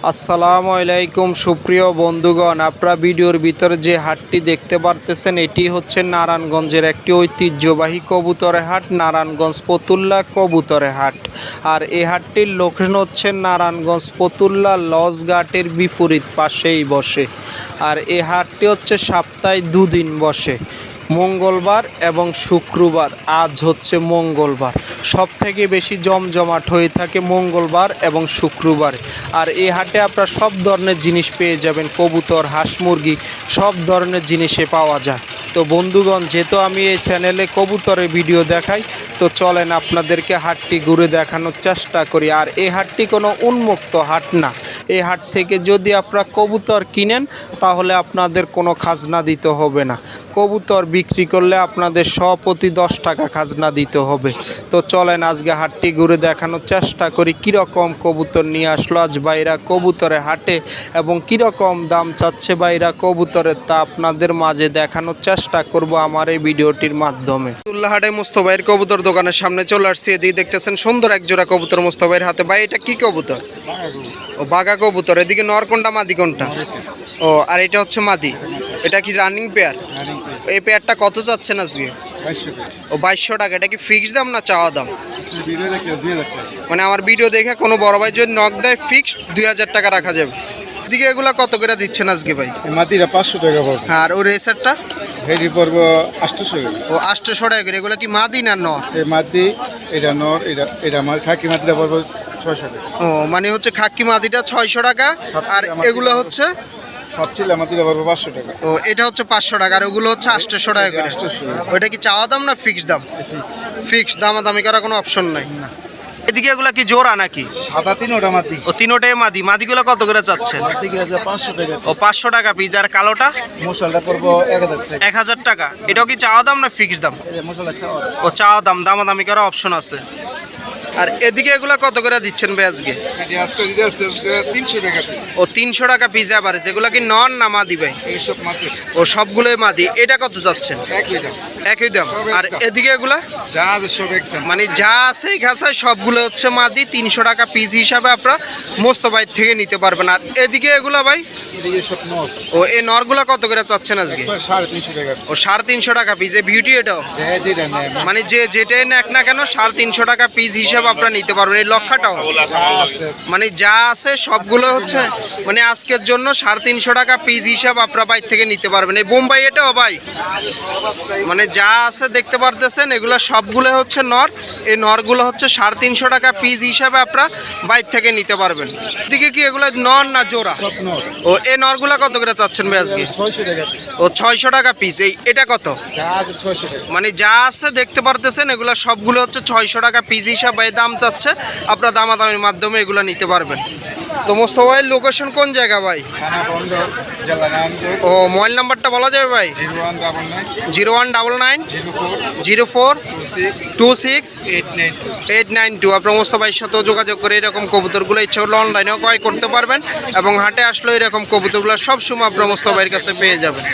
আসসালামু আলাইকুম সুপ্রিয় বন্ধুগণ, আপনারা ভিডিওর ভিতরে যে হাটটি দেখতে পারতেছেন এটি হচ্ছে নারায়ণগঞ্জের একটি ঐতিহ্যবাহী কবুতরের হাট, নারায়ণগঞ্জ ফতুল্লা কবুতরের হাট। আর এই হাটটির লোকেশন হচ্ছে নারায়ণগঞ্জ ফতুল্লা লজ ঘাটের বিপরীত পাশেই বসে। আর এই হাটটি হচ্ছে সপ্তাহে দুদিন বসে, মঙ্গলবার এবং শুক্রবার। আজ হচ্ছে মঙ্গলবার, সব থেকে বেশি জমজমাট হয়ে থাকে মঙ্গলবার এবং শুক্রবার। আর এই হাটে আপনারা সব ধরনের জিনিস পেয়ে যাবেন, কবুতর, হাঁস মুরগি সব ধরনের জিনিসে পাওয়া যায়। তো বন্ধুগণ, যেহেতু আমি এই চ্যানেলে কবুতরের ভিডিও দেখাই, তো চলেন আপনাদেরকে হাটটি ঘুরে দেখানোর চেষ্টা করি। আর এই হাটটি কোনো উন্মুক্ত হাট না। এই হাট থেকে যদি আপনারা কবুতর কিনেন তাহলে আপনাদের কোনো খাজনা দিতে হবে না। কবুতর বিক্রি করলে আপনাদের প্রতি 10 টাকা খাজনা দিতে হবে। তো চলেন আজকে হাটটি ঘুরে দেখানোর চেষ্টা করি কীরকম কবুতর নিয়ে আসলো আজ বাইরা কবুতরে হাটে, এবং কীরকম দাম চাচ্ছে বাইরা কবুতরের, তা আপনাদের মাঝে দেখানোর চেষ্টা করব আমার এই ভিডিওটির মাধ্যমে। হাটে মুস্তফাইয়ের কবুতর দোকানের সামনে চলে আসছি। এদিকে দেখতেছেন সুন্দর এক জোড়া কবুতর মুস্তফাইয়ের হাতে। ভাই, এটা কি কবুতর? ও, বাঘা কবুতর। এদিকে নর কোনটা, মাদি কোনটা? ও, আর এটা হচ্ছে মাদি। এটা কি রানিং পেয়ার? এই পেয়ারটা কত চাচ্ছেন আজকে? ও, 2200 টাকা। এটা কি ফিক্সড দাম না চাওয়া দাম? মানে আমার ভিডিও দেখে কোনো বড় ভাই যদি নক দেয় ফিক্সড 2000 টাকা রাখা যাবে। এদিকে এগুলা কত করে দিচ্ছেন আজকে ভাই? মাটিটা 500 টাকা পড়বে। আর ওই রেসারটা? হেডি পড়বো 800 টাকা। ও, 800 টাকা করে। এগুলো কি মাদি না নর? এই মাটি, এটা নর, এটা আমার খাকি মাটিটা পড়বো 600 টাকা। ও, মানে হচ্ছে খাকি মাদিটা 600 টাকা, আর এগুলো হচ্ছে সব ছিল মাটিটা পড়বো 500 টাকা। ও, এটা হচ্ছে 500 টাকা, আর ওগুলো হচ্ছে 800 টাকা করে। 800 ওইটা কি চাওয়া দাম না ফিক্সড দাম? ফিক্সড। দামাদামি করার কোনো অপশন নাই। এদিকে এগুলা কি জোড়া নাকি? সাদা তিনোটা মাটি। ও, তিনোটাই মাদি। মাদিগুলো কত করে চাচ্ছেন? মাটি আছে 500 টাকা। ও, 500 টাকা পিস। আর কালোটা? মশলাটা পড়বো 1000 টাকা। 1000 টাকা। এটাও কি চাওয়া দাম না ফিক্সড দাম? এই মশলা চাওয়া। ও, চাওয়া দাম। দামাদামি করার অপশন আছে। আর এদিকে এগুলা কত করে দিচ্ছেন ভাই আজকে? এটি আজকে দিতে আছে 300 টাকা পিস। ও, 300 টাকা পিস এভারেজ। এগুলা কি নন না মাদি ভাই? এই সব মাটি। ও, সবগুলোই মাদি। এটা কত যাচ্ছেন? একই দাম। একই দাম। আর এদিকে এগুলা যা আছে সব একদম। মানে যা আছে এই ঘাসায় সবগুলো হচ্ছে মাদি। 300 টাকা পিস হিসাবে আপনারা মোস্তফাইয়ের থেকে নিতে পারবেন। আর এদিকে এগুলা ভাই? এদিকে সব নর। ও, এই নরগুলা কত করে চাচ্ছেন আজকে? 350 টাকা। ও, 350 টাকা পিস। এই বিউটি এটাও যেটা নেয় মানে যে যেটাই নেক না কেন 350 টাকা পিস হিসাবে আপনারা নিতে পারবেন। এই লক্ষাটাও আছে। মানে যা আছে সবগুলো হচ্ছে মানে আজকের জন্য 350 টাকা পিস হিসাব আপনারা বাইর থেকে নিতে পারবেন। এই বোম্বাই এটাও ভাই মানে যা আছে দেখতে পারতেছেন, এগুলো সবগুলো হচ্ছে নর। এই নরগুলো হচ্ছে 350 টাকা পিস হিসাবে আপনারা বাইর থেকে নিতে পারবেন। এদিকে কি এগুলো নর না জোড়া? সব নর। ও, এই নরগুলো কত করে চাচ্ছেন ভাই আজকে? 600 টাকা পিস। ও, 600 টাকা পিস। এটা কত? যা আছে 600 টাকা। মানে যা আছে দেখতে পারতেছেন এগুলো সবগুলো হচ্ছে 600 টাকা পিস হিসাবে দাম চাচ্ছে। আপনারা দামাদামির মাধ্যমে এগুলো নিতে পারবেন। তো মোস্তফাইয়ের লোকেশন কোন জায়গা ভাই? থানা বন্দর, জেলা নারায়ণগঞ্জ। ও, মোবাইল নাম্বারটা বলা যাবে ভাই? 0199 0199 04 04 26 26 892। 892। আপনার মোস্তফাইয়ের সাথেও যোগাযোগ করে এরকম কবুতরগুলো ইচ্ছা হলে অনলাইনেও ক্রয় করতে পারবেন, এবং হাটে আসলে এরকম কবুতরগুলো সবসময় আপনার মোস্তফাইয়ের কাছে পেয়ে যাবেন।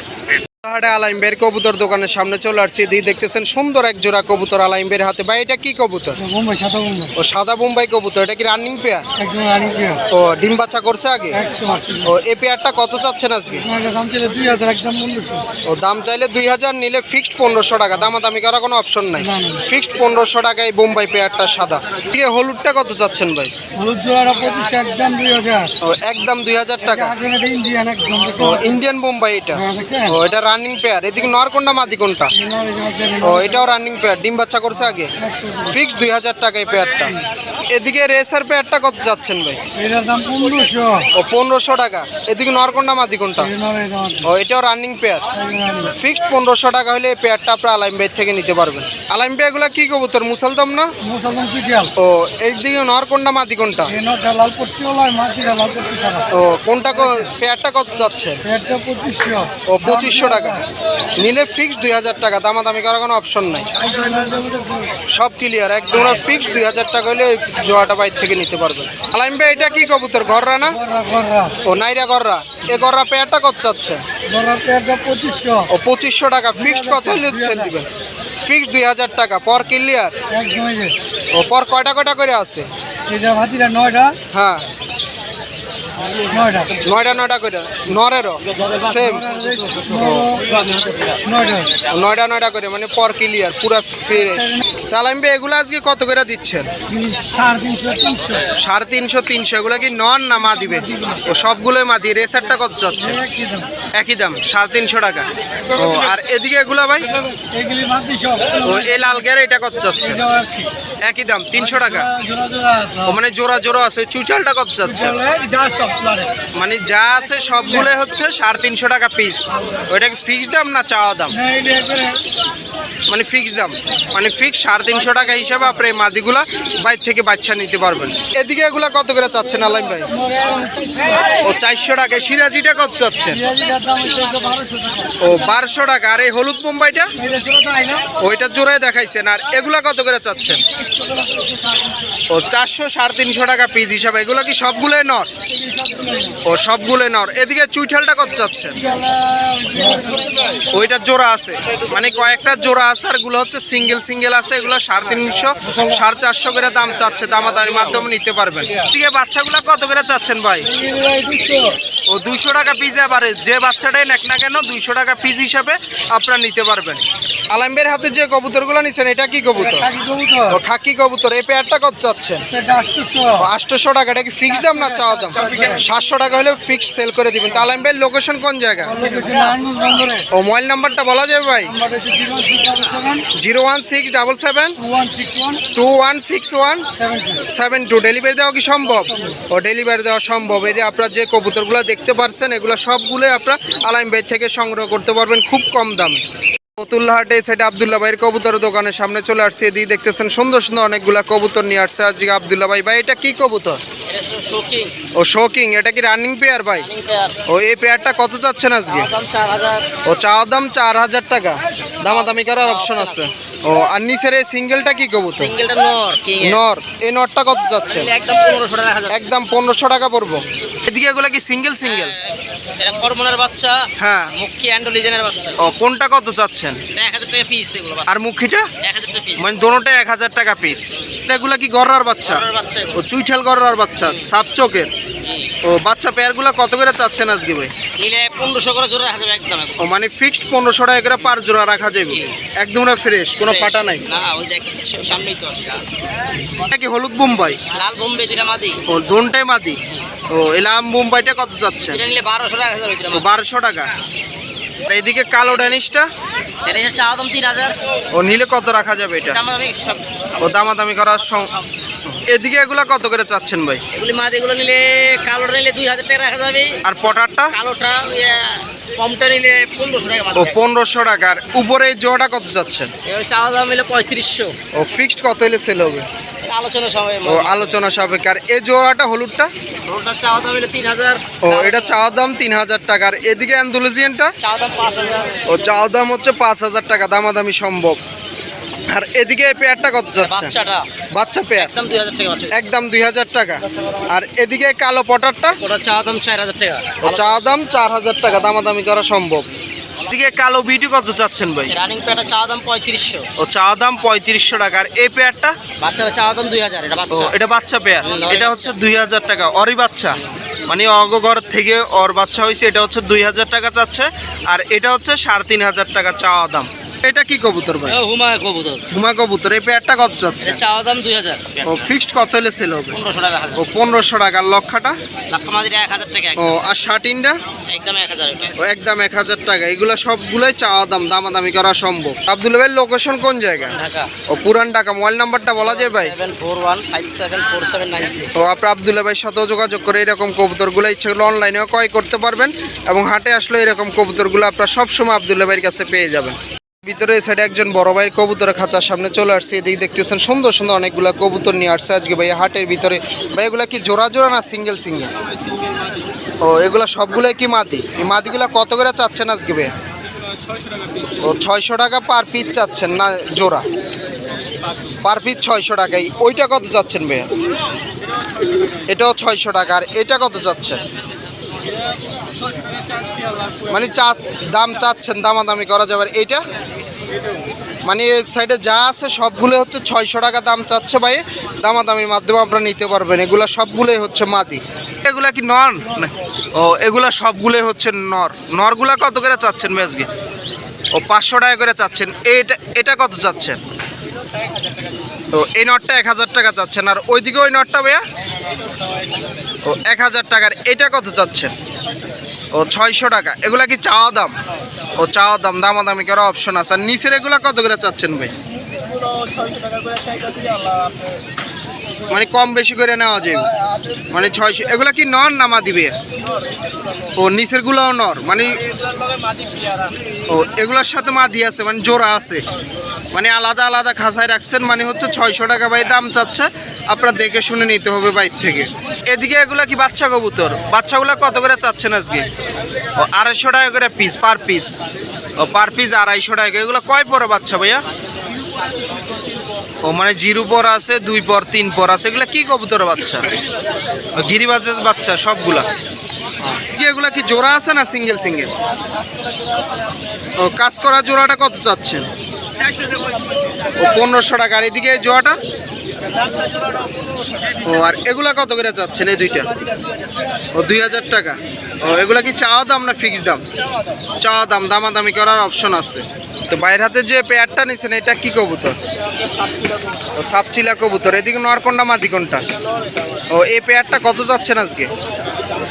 হাটে আলাইম বের কবুতর দোকানের সামনে চলে আসছি। দিয়ে দেখতেছেন সুন্দর এক জোড়া কবুতর আলাইম বের হাতে। ভাই, এটা কি কবুতর? মুম্বাই, সাদা মুম্বাই। ও, সাদা বোম্বাই কবুতর। এটা কি রানিং পেয়ার? একদম রানিং পেয়ার। ও, ডিম বাচ্চা করছে আগে? 100। ও, এই পেয়ারটা কত চাচ্ছেন আজকে? দাম ছিল 2000, একদম 1500। ও, দাম চাইলে 2000, নিলে ফিক্সড 1500 টাকা। দামাদামি করার কোনো অপশন নাই। ফিক্সড 1500 টাকা এই বোম্বাই পেয়ারটা সাদা। ঠিক আছে, হলুদটা কত চাচ্ছেন ভাই? হলুদ জোড়াটা 25, একদম 2000। ও, একদম 2000 টাকা। এটা ইন্ডিয়ান একদম। ও, ইন্ডিয়ান বোম্বাই এটা। দেখছেন? ও, এটা রানিং পেয়ার। এদিকে নর কোনটা মাদি কোনটা? ও, এটাও রানিং পেয়ার। ডিম বাচ্চা করছে আগে? ফিক্সড 2000 টাকা এই পেয়ারটা। এদিকে রেসার পেয়ারটা কত যাচ্ছেন ভাই? এটার দাম 1500। ও, 1500 টাকা। এদিকে নর কোনটা মাদি কোনটা? ও, এটাও রানিং পেয়ার। ফিক্সড 1500 টাকা হলে এই পেয়ারটা আপনার আলাইম ভাই থেকে নিতে পারবেন। আলাইম ভাই, এগুলা কি কবুতর? মুসলদম না? মুসলমান চিটিয়াল। ও, এইদিকে নর কোনটা মাদি কোনটা? এনটা লাল পট্টি ওলা, মাটিটা লাল পট্টি ছাড়া। ও, কোনটা পেয়ারটা কত যাচ্ছেন? এটা 2500। ও, 2500 টাকা। নিলে ফিক্সড 2000 টাকা। দামাদামি করার কোনো অপশন নাই। সব ক্লিয়ার একদম। ফিক্সড 2000 টাকা হলে ওই জোড়াটা বাইর থেকে নিতে পারবেন। আলাইম ভাই, এটা কি কবুতর? গররা না? ও, নাইরা গররা। এ গররা পেয়ারটা কত চাচ্ছেন? 2500। ও, 2500 টাকা। ফিক্সড কত হলে সেল দিবেন? ফিক্সড 2000 টাকা। পর ক্লিয়ার? ও, পর কয়টা কয়টা করে আছে? এটা ভাতিরা 9টা। হ্যাঁ, নয়টা নয়টা করে নরেরও সেম নয়টা নয়টা করে মানে পর ক্লিয়ার পুরা ফ্রেশ। সালাম ভাই এগুলো আজকে কত করে দিচ্ছেন? 350 300 এগুলো কি নন না মা দিবে? ও সবগুলোই মা দিয়ে। রেসারটা কত যাচ্ছে? একই দাম 350 টাকা। ও আর এদিকে এগুলো ভাই? ও এই লাল গের এটা কত যাচ্ছে? একই দাম 300 টাকা। ও মানে জোড়া জোড়া আছে। চুইটালটা কত যাচ্ছে? মানে যা আছে সবগুলো হচ্ছে 350 টাকা পিস। ওইটা কি ফিক্স দাম না চাওয়া দাম? মানে ফিক্স দাম, মানে ফিক্স 350 টাকা হিসাবে আপনি এই মাদিগুলা বাইর থেকে বাচ্চা নিতে পারবেন। এদিকে এগুলা কত করে চাচ্ছেন আলাইম ভাই? ও 400 টাকা। সিরাজিটা কত চাচ্ছেন? ও 1200 টাকা। আর এই হলুদ মুম্বাইটা? ওইটা জোড়ায় দেখাইছেন। আর এগুলা কত করে চাচ্ছেন? ও 400 350 টাকা পিস হিসাবে। এগুলো কি সবগুলোই নর? ও সবগুলোই নর। এদিকে চুইঠালটা কত চাচ্ছেন? ওইটা জোড়া আছে, মানে কয়েকটা জোড়া আছে আর এগুলো হচ্ছে সিঙ্গেল সিঙ্গেল আছে। এগুলো 350 450 করে দাম চাচ্ছে। দামাদামির মাধ্যমে নিতে পারবেন। এদিকে বাচ্চাগুলো কত করে চাচ্ছেন ভাই? ও 200 টাকা পিস। এবারে যে বাচ্চাটাই নেক না কেন 200 টাকা পিস হিসাবে আপনারা নিতে পারবেন। আলামবের হাতে যে কবুতরগুলো নিছেন এটা কি কবুতর? ও খাকি কবুতর। এই পেয়ারটা কত চাচ্ছেন? 800 টাকা। এটা কি ফিক্স দাম না চাওয়া দাম? 700 টাকা হলে ফিক্স সেল করে দিবেন। তো আলামবের লোকেশন কোন জায়গা? ও মোবাইল নাম্বারটা বলা যাবে ভাই? 01677 216172। ডেলিভারি দেওয়া কি সম্ভব? ও ডেলিভারি দেওয়া সম্ভব। এই যে আপনারা যে কবুতরগুলো দেখতে পাচ্ছেন এগুলো সবগুলোই আপনারা আলাইম ভাই থেকে সংগ্রহ করতে পারবেন খুব কম দামে। ফতুল্লাহাটে সেটা আবদুল্লাহ ভাইয়ের কবুতর দোকানের সামনে চলে আসছে। এদিকে দেখতেছেন সুন্দর সুন্দর অনেকগুলা কবুতর নিয়ে আসছে আজকে আবদুল্লাহ ভাই। ভাই এটা কি কবুতর? ও শোকিং। এটা কি রানিং পেয়ার ভাই? ও এই পেয়ারটা কত চাচ্ছেন আজকে? ও চাওয়া দাম 4000 টাকা। দামাদামি করার অপশন আছে। ও আর নিচের এই সিঙ্গেলটা কি কবুতর? সিঙ্গেলটা নর কিং নর। এই নরটা কত যাচ্ছে? একদম 1500 টাকা। একদম 1500 টাকা পড়বো। এদিকে এগুলো কি সিঙ্গেল সিঙ্গেল? এটা কর্মনার বাচ্চা। হ্যাঁ। মুক্কি অ্যান্ডোলিজেনের বাচ্চা। ও কোনটা কত চাচ্ছেন? 1000 টাকা পিস এগুলো। আর মুখিটা? 1000 টাকা পিস। মানে দোনোটাই 1000 টাকা পিস। এগুলা কি গররার বাচ্চা? নর বাচ্চা ও এগুলো। চুইঠাল গররার বাচ্চা সাপ চোখের। ও বাচ্চা পেয়ারগুলো কত করে চাচ্ছেন আজকে ভাই? নিলে 1500 করে জোড়া রাখা যাবে একদম। ও মানে ফিক্সড 1500 টাকা করে পার জোড়া রাখা যাবে। একদম ফ্রেশ, কোনো পাটা নাই। না ওই দেখ সামনেই তো আছে। এটা কি হলুদ বোম্বাই? লাল বোম্বে দুইটা মাদি। ও দোনটাই মাদি। ও এলাম বোম্বাইটা কত চাচ্ছেন? এটা নিলে 1200 টাকা যাবে দুইটা ও মাদি। 1200 টাকা। আর এইদিকে কালো ড্যানিশটা? এটা হচ্ছে চা দাম 3000। ও নিলে কত রাখা যাবে এটা? এটা আমি সব ও দামাদামি করার এদিকে এগুলা কত করে চাচ্ছেন ভাই? এগুলি মাদি এগুলো নিলে কালোটা নিলে 2000 টাকা রাখা যাবে। আর পটারটা? কালোটা কমটা নিলে 1500 টাকা মাদি। ও 1500 টাকা। আর উপরে এই জোড়াটা কত চাচ্ছেন? এবার চা দাম নিলে 3500। ও ফিক্সড কত হলে সেল হবে? আলোচনা সময় ও আলোচনা সাপেক্ষে। আর এই জোড়াটা হলুদটা? ওটা চা দাম নিলে 3000। ও এটা চাওয়া দাম 3000 টাকা। আর এদিকে অ্যান্ডালুসিয়ানটা? চা দাম 5000। ও চাওয়া দাম হচ্ছে 5000 টাকা। দামাদামি সম্ভব। আর এদিকে এই পেয়ারটা কত যাচ্ছে? বাচ্চাটা বাচ্চা পেয়ার একদম 2000 টাকা বাচ্চা। একদম 2000 টাকা। আর এদিকে কালো পটারটা? ওটা চা দাম 4000 টাকা। ও চাওয়া দাম 4000 টাকা। দামাদামি করা সম্ভব। এদিকে কালো বিউটি কত চাচ্ছেন ভাই? রানিং পেয়ারটা চা দাম 3500। ও চাওয়া দাম 3500 টাকা। আর এই পেয়ারটা? বাচ্চাটা চা দাম 2000। এটা ও বাচ্চা। এটা বাচ্চা পেয়ার। হুম, এটা হচ্ছে 2000 টাকা। অরি বাচ্চা মানে অগঘর থেকে ওর বাচ্চা হয়েছে। এটা হচ্ছে 2000 টাকা চাচ্ছে। আর এটা হচ্ছে 3500 টাকা চাওয়া দাম। এটা কি কবুতর ভাই? হুমা কবুতর। হুমা কবুতর। এই পেয়ারটা কত চাচ্ছে? এটা চা দাম 2000। ও ফিক্সড কত হলে সেল হবে? 1500 টাকা রাখা ও যাবে। 1500 টাকা। আর লক্ষাটা? লাখ মাদিটা 1000 টাকা ও আর শার্টিনটা? একদম 1000 টাকা। ও একদম 1000 টাকা। এগুলো সবগুলোই চাওয়া দাম। দামাদামি করা সম্ভব। আব্দুল ভাইয়ের লোকেশন কোন জায়গা? ঢাকা। ও পুরান ঢাকা। মোবাইল নাম্বারটা বলা যায় ভাই? 7415744796। তো আপনার আব্দুল্লাহ ভাইয়ের সাথেও যোগাযোগ করে এরকম কবুতরগুলো ইচ্ছে করলে অনলাইনেও ক্রয় করতে পারবেন। এবং হাটে আসলে এরকম কবুতরগুলো আপনারা সবসময় আব্দুল্লাহ ভাইয়ের কাছে পেয়ে যাবেন। ভিতরে সাইডে একজন বড় ভাইয়ের কবুতরের খাঁচার সামনে চলে আসছে। এদিকে দেখতেছেন সুন্দর সুন্দর অনেকগুলো কবুতর নিয়ে আসছে আজকে ভাই হাটের ভিতরে। ভাই এগুলা কি জোড়া জোড়া না সিঙ্গেল সিঙ্গেল? ও এগুলা সবগুলোই কি মাদি? এই মাদিগুলা কত করে চাচ্ছেন আজকে ভাই? ও 600 টাকা পার পিস চাচ্ছেন না জোড়া? পার পিস 600 টাকাই। ওইটা কত চাচ্ছেন ভাই? এটাও 600 টাকা। আর এটা কত চাচ্ছেন? মানে দাম চাচ্ছেন, দামাদামি করা যাবে। আর এইটা মানে এই সাইডে যা আছে সবগুলো হচ্ছে 600 টাকা দাম চাচ্ছে ভাই। দামাদামির মাধ্যমে আপনারা নিতে পারবেন। এগুলো সবগুলোই হচ্ছে মাদি। এগুলা কি নর না? ও এগুলা সবগুলোই হচ্ছে নর। নরগুলা কত করে চাচ্ছেন ভাই আজকে? ও 500 টাকা করে চাচ্ছেন। এটা এটা কত চাচ্ছেন? তো এই নটটা 1000 টাকা চাচ্ছেন। আর ওইদিকে ওই নটটা ভাইয়া ও 1000 টাকার। এটা কত চাচ্ছেন? ও 600 টাকা। এগুলা কি চাওয়া দাম? ও চাওয়া দাম, দামাদামি করার অপশন আছে। আর নিচের এগুলা কত করে চাচ্ছেন ভাই? মানে কম বেশি করে নেওয়া যায় মানে 600। এগুলা কি নর না মাদি ভাইয়া? ও নিচের গুলাও নর মানে? ও এগুলার সাথে মাদি আছে মানে জোড়া আছে, মানে আলাদা আলাদা খাঁচায় রাখছেন, মানে হচ্ছে 600 টাকা ভাই দাম চাচ্ছে। আপনারা দেখে শুনে নিতে হবে বাইর থেকে। এদিকে এগুলা কি বাচ্চা কবুতর? বাচ্চাগুলা কত করে চাচ্ছেন আজকে? ও 250 টাকা করে পিস, পার পিস। ও পার পিস 250 টাকা। এগুলো কয় পরে বাচ্চা ভাইয়া? ও মানে 0 পর আছে, 2 পর, 3 পর আছে। এগুলা কি কবুতরের বাচ্চা? ও গিরিবাজের বাচ্চা সবগুলা। কি এগুলা কি জোড়া আছে না সিঙ্গেল সিঙ্গেল? ও কাজ করা জোড়াটা কত চাচ্ছেন? ও 1500 টাকা। আর এদিকে এই জোড়াটা? ও আর এগুলা কত করে চাচ্ছেন এই দুইটা? ও 2000 টাকা। ও এগুলা কি চাওয়া দাম না ফিক্স দাম? চাওয়া দাম, দামাদামি করার অপশন আছে। তো বাইরের হাতে যে পেয়ারটা নিছেন এটা কি কবুতর? ও সাপচিলা কবুতর। এদিকে নর কোনটা মাদি কোনটা? ও এই পেয়ারটা কত যাচ্ছেন আজকে?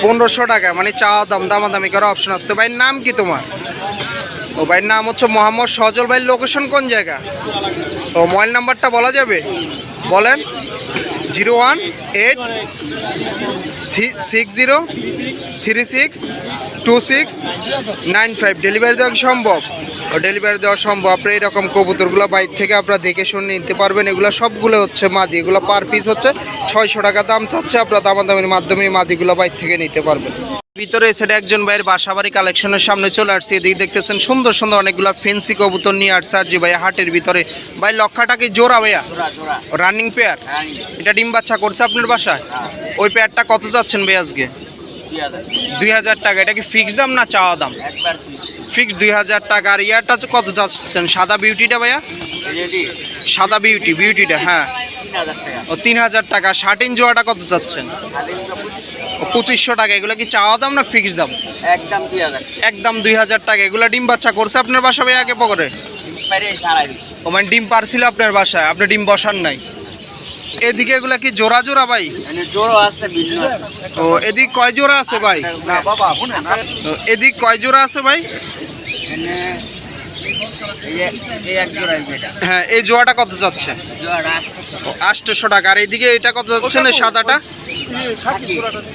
1500 টাকা। মানে চাওয়া দাম, দামাদামি করার অপশন আছে। তো ভাইয়ের নাম কি তোমার? ও ভাইয়ের নাম হচ্ছে মোহাম্মদ সজল। ভাইয়ের লোকেশন কোন জায়গা? ও মোবাইল নাম্বারটা বলা যাবে? বলেন। 01860362695। ডেলিভারি দেওয়া কি সম্ভব? ও ডেলিভারি দেওয়া সম্ভব। আপনি এরকম কবুতরগুলো বাইর থেকে আপনারা দেখে শুনে নিতে পারবেন। এগুলো সবগুলো হচ্ছে মাদি। এগুলো পার পিস হচ্ছে 600 টাকা দাম চাচ্ছে। আপনারা দামাদামির মাধ্যমে এই মাদিগুলো বাইর থেকে নিতে পারবেন। ভিতরে সেটা একজন ভাইয়ের বাসাবাড়ি কালেকশনের সামনে চলে আসছে। এদিকে দেখতেছেন সুন্দর সুন্দর অনেকগুলো ফেন্সি কবুতর নিয়ে আসছে আজি ভাই হাটের ভিতরে। ভাই লক্ষাটা কি জোড়া ভাইয়া? Running pair. এটা ডিম বাচ্চা করছে আপনার বাসায়? ওই পেয়ারটা কত যাচ্ছেন ভাই আজকে? 2000 টাকা। এটা কি ফিক্সড দাম না চাওয়া দাম? ফিক্সড 2000 টাকা। আর ইয়ারটা কত যাচ্ছেন? সাদা বিউটিটা ভাইয়া? সাদা বিউটিটা হ্যাঁ। ও 3000 টাকা। 60 জোড়াটা কত যাচ্ছেন? 2500 টাকা। এগুলো কি চাওয়া দাম না ফিক্সড দাম? একদম 2000 টাকা। এগুলো ডিম বাচ্চা করছে আপনার বাসা ভাই আগে পরে? ও মানে ডিম পারছিল আপনার বাসায়, আপনি ডিম বসান নাই? এদিকে এগুলা কি জোড়া জোড়া ভাই? ও এদিক কয় জোড়া আছে ভাই? ও, এদিক কয় জোড়া আছে ভাই? হ্যাঁ এই জোড়াটা কত যাচ্ছে? 800 টাকা। আর এইদিকে এটা কত যাচ্ছে না সাদাটা?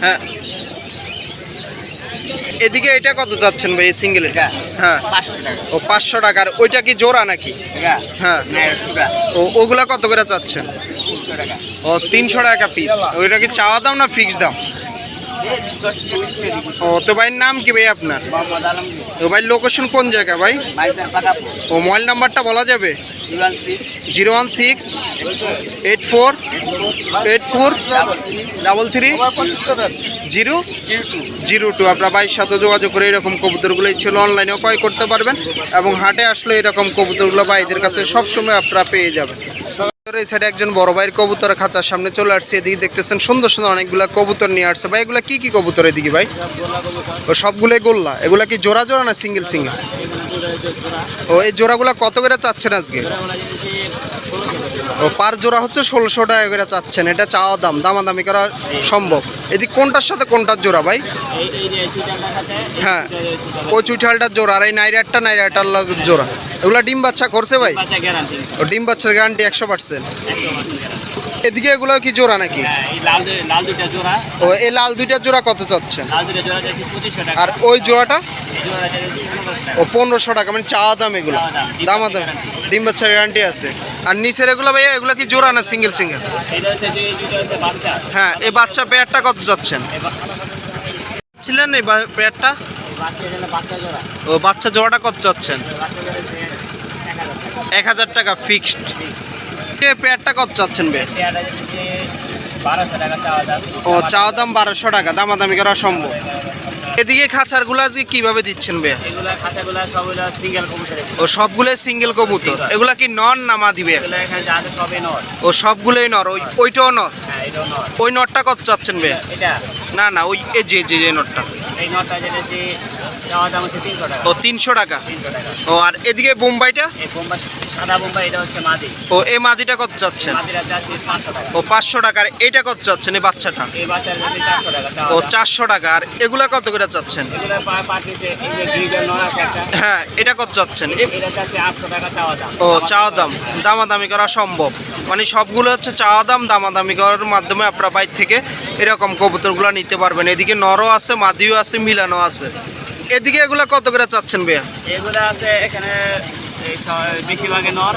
হ্যাঁ এদিকে এটা কত যাচ্ছেন ভাই সিঙ্গেল? হ্যাঁ ও 500 টাকা। আর ওইটা কি জোড়া নাকি? হ্যাঁ ও ওগুলা কত করে চাচ্ছেন? ও 300 টাকা পিস। ওইটা কি চাওয়া দাম না ফিক্স দাম? ও তো ভাইয়ের নাম কি ভাই আপনার? ও ভাই লোকেশন কোন জায়গা ভাই? ও মোবাইল নাম্বারটা বলা যাবে? 01684843302। আপনার ভাইয়ের সাথে যোগাযোগ করে এরকম কবুতরগুলো ছিল অনলাইনেও ক্রয় করতে পারবেন এবং হাটে আসলে এরকম কবুতরগুলো ভাইদের কাছে সবসময় আপনারা পেয়ে যাবেন। এই সাইডে একজন বড় ভাইয়ের কবুতর খাঁচার সামনে চলে আসছে। এদিকে দেখতেছেন সুন্দর সুন্দর অনেকগুলো কবুতর নিয়ে আসছে। ভাই এগুলা কি কি কবুতর এদিকে ভাই? ও সবগুলোই গোল্লা। এগুলা কি জোড়া জোড়া না সিঙ্গেল সিঙ্গেল? ও এই জোড়াগুলো কত করে চাচ্ছেন আজকে? ও পার জোড়া হচ্ছে 1600 টাকা করে চাচ্ছেন। এটা চাওয়া দাম, দামাদামি করা সম্ভব। এদিক কোনটার সাথে কোনটার জোড়া ভাই? হ্যাঁ ওই চুইঠালটার জোড়া। আর এই নাইরাটার জোড়া। এগুলা ডিম বাচ্চা করছে ভাই? ও ডিম বাচ্চার গ্যারান্টি 100%। এদিকে এগুলো কি জোড়া নাকি? ও এই লাল দুইটার জোড়া কত চাচ্ছেন? আর ওই জোড়াটা? ও 1500 টাকা। মানে চাওয়া দাম এগুলো, দামাদাম, ডিম বাচ্চার গ্যারান্টি আছে। আর নিচের এগুলো ভাইয়া এগুলো কি জোড়া না সিঙ্গেল সিঙ্গেল? হ্যাঁ এই বাচ্চা পেয়ারটা কত যাচ্ছেন? ছিলেন এই পেয়ারটা? ও বাচ্চা জোড়াটা কত চাচ্ছেন? 1000 টাকা ফিক্সড। পেয়ারটা কত চাচ্ছেন বে? ও চাওয়া দাম 1200 টাকা। দামাদামি করা সম্ভব। এদিকে খাঁচারগুলা যে কিভাবে দিচ্ছেন বে? ও সবগুলোই সিঙ্গেল কবুতর। এগুলা কি নর না মাদি বে? ও সবগুলোই নর। ওইটাও নর। ওই নরটা কত চাচ্ছেন বে? না না, ওই এই যে নটটা। এই নটটা যেটা চাওয়া দাম হচ্ছে 300 টাকা। ও 300 টাকা। 300 টাকা। ও আর এদিকে বোম্বাইটা? এই বোম্বাই সাদা বোম্বাই এটা হচ্ছে মাদি। ও এই মাদিটা কত চাচ্ছেন? মাদিরা চাচ্ছি 500 টাকা। ও 500 টাকা। আর এইটা কত চাচ্ছেন এই বাচ্চাটা? এই বাচ্চার যদি 400 টাকা চাওয়া ও দাম। 400 টাকা। আর এগুলা কত করে চাচ্ছেন? এগুলো পাঠিয়েছে এই যে গ্রিজের নর আছে একটা। হ্যাঁ, এটা কত চাচ্ছেন? এটা চাচ্ছি 800 টাকা চাওয়া দাম। ও চাওয়া দাম, দামাদামি করা সম্ভব। মানে সবগুলো হচ্ছে চাওয়া দাম, দামাদামি করার মাধ্যমে আপনারা বাইরে থেকে এরকম কবুতরগুলো নিতে পারবেন। এদিকে নরও আছে, মাদিও আছে, মিলানো আছে। এদিকে এগুলা কত করে চাচ্ছেন ভাইয়া? এগুলো আছে এখানে এই বেশিরভাগই নর।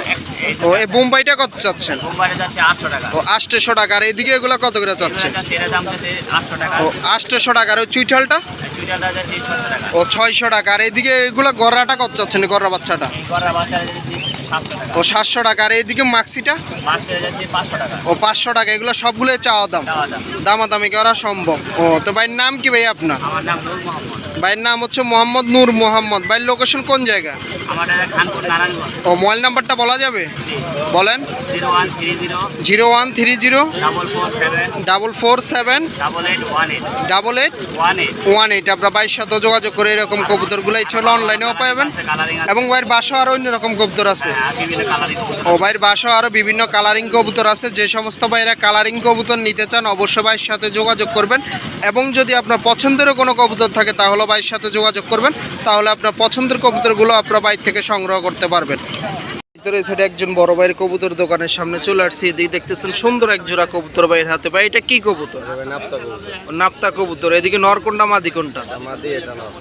ও এই বোম্বাইটা কত চাচ্ছেন? বোম্বাইটা যাচ্ছে 800 টাকা। ও 800 টাকা। আর এদিকে এগুলা কত করে চাচ্ছেন? এর দাম যাচ্ছে 800 টাকা। ও 800 টাকা। আর ওই চুইঠালটা? চুইটালটা যাচ্ছে 600 টাকা। ও 600 টাকা। আর এদিকে এগুলা গররাটা কত চাচ্ছেন, গররা বাচ্চাটা? এই গররা বাচ্চা যাচ্ছে 700 টাকা। ও 700 টাকা। আর এদিকে মাক্সিটা? মাছের যাচ্ছে 500 টাকা। ও 500 টাকা। এগুলো সবগুলোই চাওয়া দাম, চাওয়া দাম। দামাদামি করা সম্ভব। ও তো ভাইয়ের নাম কি ভাই আপনার? আমার নাম নূর মোহাম্মদ। ভাইয়ের নাম হচ্ছে মোহাম্মদ নূর মোহাম্মদ। ভাইয়ের লোকেশন কোন জায়গা? আমাদের খানপুর নারায়ণগঞ্জ। ও মোবাইল নাম্বারটা বলা যাবে? বলেন। 0130 0130 447 447 8818 8818। আপনার ভাইয়ের সাথে যোগাযোগ করে এরকম কবুতরগুলাই ছিল, অনলাইনেও পাবেন। এবং ভাইয়ের বাসাও আরও অন্য রকম কবুতর আছে। বিভিন্ন কালারিং। ও ভাইয়ের বাসাও আরও বিভিন্ন কালারিং কবুতর আছে। যে সমস্ত ভাইয়েরা কালারিং কবুতর নিতে চান অবশ্যই ভাইয়ের সাথে যোগাযোগ করবেন। এবং যদি আপনার পছন্দেরও কোনো কবুতর থাকে তাহলে ভাইয়ের সাথে যোগাযোগ করবেন, তাহলে আপনার পছন্দের কবুতরগুলো আপনার বাইর থেকে সংগ্রহ করতে পারবেন। ভিতরে সেটা একজন বড় ভাইয়ের কবুতর দোকানের সামনে চলে আসছি। এদিকে দেখতেছেন সুন্দর এক জোড়া কবুতর ভাইয়ের হাতে। ভাই এটা কি কবুতর? ও নাপ্তা কবুতর। এদিকে নর কোনটা, মাদি কোনটা?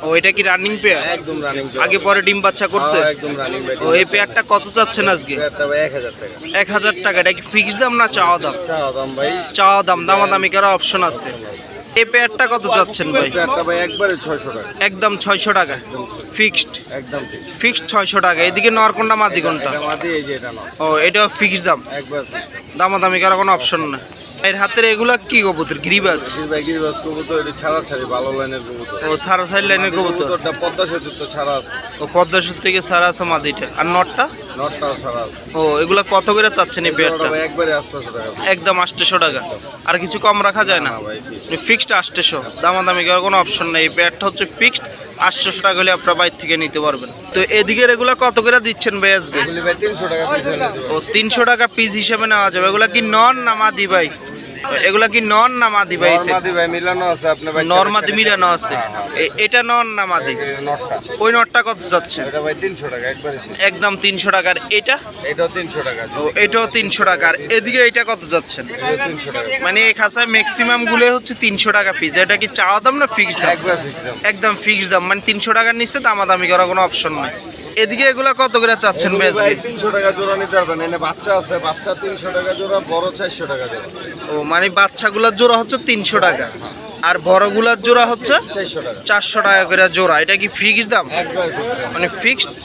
ও এটা কি রানিং পেয়ার? একদম রানিং। আগে পরে ডিম বাচ্চা করছে? একদম রানিং। ও এই পেয়ারটা কত চাচ্ছেন আজকে? 1000 টাকা। 1000 টাকা। এটা কি ফিক্সড দাম না চাওয়া দাম? চাওয়া দাম ভাই। চাওয়া দাম, দামাদামি করার অপশন আছে। এই পেয়ারটা কত চাচ্ছেন ভাই? পেয়ারটা ভাই একবারে 600 টাকা। একদম 600 টাকা ফিক্সড। একদম ঠিক। ফিক্সড 600 টাকা। এদিকে নর কোনটা, মাদি কোনটা? এটা মাদি, এই যে এটা না। ও এটাও ফিক্সড দাম, একবার দামাদামি করার কোনো অপশন না। এর হাতের এগুলা কি কবুতর? গিরিবাজ? গিরিবাজ কবুতর। এটা ছাড়া ছাড়ি ভালো লাইনের কবুতর। ও সারা সাইড লাইনের কবুতর। কবুতরটা পদ্মা সেতুর তো ছাড়া আছে। ও পদ্মা সেতু থেকে সারা আছে মাদিটা। আর নটটা? নটটাও ছাড়া আছে। ও এগুলা কত করে চাচ্ছেন এই পেয়ারটা? ভাই একবারে 800 টাকা। একদম 800 টাকা। আর কিছু কম রাখা যায় না? না ভাই, fixed। ফিক্সড 800, দামাদামি করার কোনো অপশন নেই। এই পেয়ারটা হচ্ছে ফিক্সড 800 টাকা হলে আপনার বাইর থেকে নিতে পারবেন। তো এদিকে এগুলা কত করে দিচ্ছেন ভাই আজকে? এগুলি ভাই 300 টাকা পিস হলে দেব। ও 300 টাকা পিস হিসেবে নেওয়া যাবে। এগুলা কি নন না মাদি ভাই? এগুলা কি নন না মাদি ভাই? নরমাদি ভাই মিলানো আছে আপনার ভাই। নরমাদি মিলানো আছে। এটা নন না মাদি? নটটা। ওই নটটা কত যাচ্ছে? এটা ভাই 300 টাকা একবারে। একদম 300 টাকা। আর এটা? এটাও 300 টাকা। ও এটাও 300 টাকা। আর এদিকে এটা কত যাচ্ছেন? এটাও 300 টাকা। মানে এই খাঁচায় ম্যাক্সিমাম গুলো হচ্ছে 300 টাকা পিস। এটা কি চাওয়া দাম না ফিক্সড দাম? একবার ফিক্স দাম। একদম ফিক্সড দাম, মানে 300 টাকার নিচে দামাদামি করার কোনো অপশন নাই। এদিকে এগুলা কত করে চাচ্ছেন ভাই আজকে? ভাই 300 টাকা জোড়া নিতে পারবেন। এনে বাচ্চা আছে, বাচ্চা 300 টাকা জোড়া, বড় 400 টাকা জোড়া। ও মানে বাচ্চাগুলোর জোড়া হচ্ছে 300 টাকা, আর বড়গুলোর জোড়া হচ্ছে 400 টাকা। 400 টাকা করে জোড়া। এটা কি ফিক্সড দাম? একবার ফিক্স দাম। মানে ফিক্সড।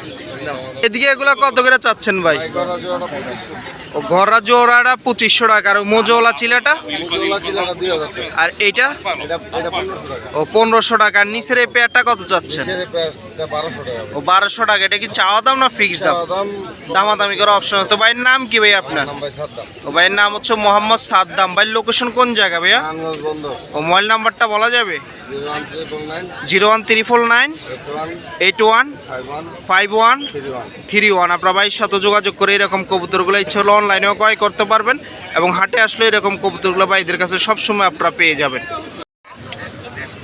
এদিকে এগুলা কত করে চাচ্ছেন ভাই? এই গড়া জোড়াটা 2500। ও ঘররা জোড়াটা 2500 টাকা। আর মোজওয়ালা চিলাটা? মুজোলা চিলাটা 2000 টাকা। আর এইটা? এটা 1500 টাকা। ও 1500 টাকা। আর নিচের এই পেয়ারটা কত চাচ্ছেন? ছেড়ে প্রাইসটা 1200 টাকা। ও 1200 টাকা। এটা কি চাওয়া দাম না ফিক্সড দাম? দাম দামাদামি করার অপশন আছে। তো ভাইয়ের নাম কি ভাই আপনার? নাম ভাই সাদ্দাম। ও ভাইয়ের নাম হচ্ছে মোহাম্মদ সাদ্দাম। ভাইয়ের লোকেশন কোন জায়গা ভাইয়া? নারায়ণগঞ্জ বন্ধ। ও মোবাইল নাম্বারটা বলা যাবে? 01349 01349 81 81 51 31 31। আপনার ভাইয়ের সাথে যোগাযোগ করে এরকম কবুতরগুলো ইচ্ছে হলে অনলাইনেও ক্রয় করতে পারবেন, এবং হাটে আসলে এরকম কবুতরগুলো ভাইদের কাছে সবসময় আপনারা পেয়ে যাবেন।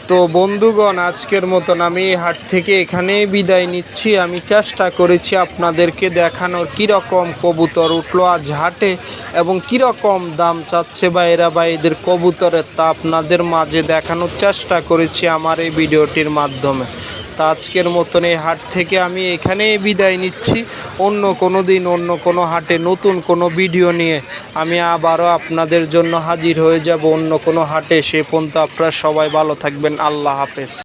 তো বন্ধুগণ, আজকের মতন আমি এই হাট থেকে এখানেই বিদায় নিচ্ছি। আমি চেষ্টা করেছি আপনাদেরকে দেখানোর কীরকম কবুতর উঠলো আজ হাটে এবং কীরকম দাম চাচ্ছে বা এরা বা এদের কবুতরের, তা আপনাদের মাঝে দেখানোর চেষ্টা করেছি আমার এই ভিডিওটির মাধ্যমে। তা আজকের মতন এই হাট থেকে আমি এখানেই বিদায় নিচ্ছি। অন্য কোনো দিন অন্য কোনো হাটে নতুন কোনো ভিডিও নিয়ে আমি আবারও আপনাদের জন্য হাজির হয়ে যাব অন্য কোনো হাটে। সে পর্যন্ত আপনারা সবাই ভালো থাকবেন। আল্লাহ হাফেজ।